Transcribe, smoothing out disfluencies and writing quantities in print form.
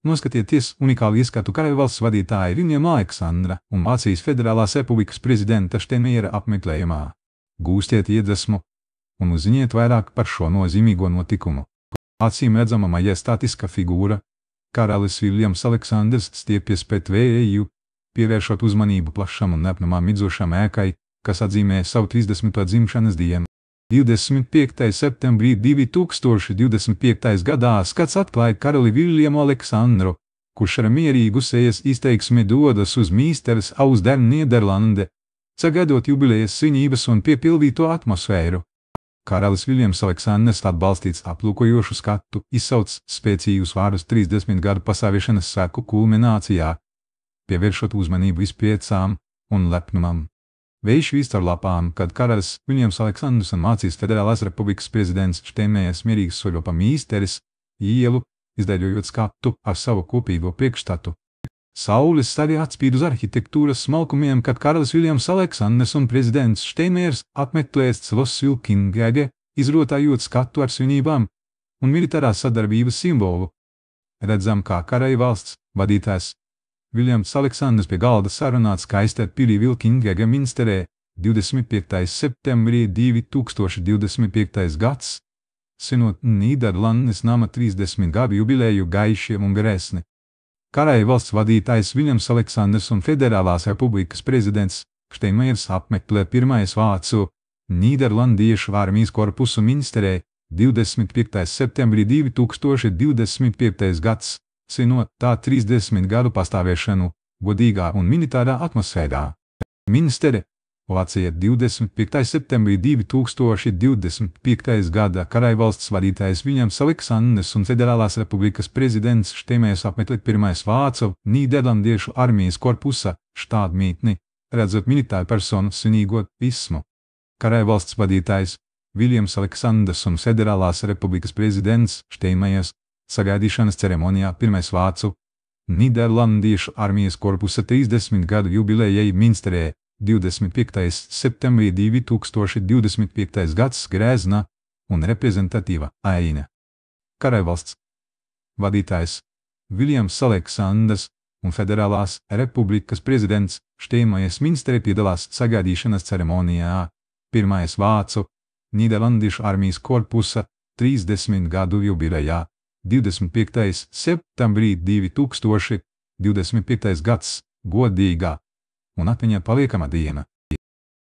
Noskatieties unikālu ieskatu karaļvalsts vadītāja Viljama Aleksandra un Vācijas Federālās Republikas prezidenta Steinmeiera apmeklējumā. Gūstiet iedvesmu un uzziniet vairāk par šo nozīmīgo notikumu. Acīm redzama majestātiska figūra, karalis Viljams Aleksandrs stiepjas pret vēju, pievēršot uzmanību plašam un nepnumā midzošam ēkai, kas atzīmē savu 30. dzimšanas dienu. 25. septembrī 2025. gadā skats atklāja karali Viljamu Aleksandru, kurš ar mierīgu sejas izteiksmi dodas uz Mīsteres aus der Nīderlande, sagaidot jubilejas svinības un piepildīto atmosfēru. Karalis Viljams Aleksandrs atbalstīts aplūkojošu skatu, izsauc spēcīgus vārdus 30 gadu pastāvēšanas seku kulminācijā, pievēršot uzmanību izpriecām un lepnumam. Vējš vīst ar lapām, kad karalis Viljams Aleksandrs un Vācijas Federālās Republikas prezidents Steinmeiers mierīgi soļo pa Mīsteres ielu, izdaļojot skatu ar savu kopīgo priekšstatu. Saules stari atspīd uz arhitektūras smalkumiem, kad karalis Viljams Aleksandrs un prezidents Steinmeiers apmeklēs Schloss Wilkingege, izrotājot skatu ar svinībām un militārās sadarbības simbolu. Redzam, kā karaļvalsts vadītājs Viljams Aleksandrs pie galda sarunāts skaistā pilī Wilkingege Minsterē 25. septembrī 2025. gads, svinot Nīderlandes nama 30 gadu jubileju gaišiem un garesni. Karaļvalsts vadītājs Viljams Aleksandrs un Federālās Republikas prezidents Steinmeiers apmeklē pirmais vācu Nīderlandiešu armijas korpusu Minsterē 25. septembrī 2025. gads, svinot tā 30 gadu pastāvēšanu godīgā un militārā atmosfērā. Minstere, Vācija 25. septembrī 2025. gada karaļvalsts vadītājs Viljams Aleksandrs un Federālās Republikas prezidents Steinmeiers apmeklē pirmais vācu Nīderlandiešu armijas korpusa štābmītni, redzot militāru personu svinīgo vismu. Karaļvalsts vadītājs Viljams Aleksandrs un Federālās Republikas prezidents Steinmeiers sagaidīšanas ceremonijā pirmais vācu Nīderlandiešu armijas korpusa 30 gadu jubilejai Minsterē 25. septembrī 2025. gads grēzna un reprezentatīva aina. Karaļvalsts vadītājs Viljams Aleksandrs un Federālās Republikas prezidents Steinmeiers Minsterē piedalās sagaidīšanas ceremonijā pirmais vācu Nīderlandiešu armijas korpusa 30 gadu jubilejā 25. septembrī 2025. gads godīgā un atmiņā paliekama diena.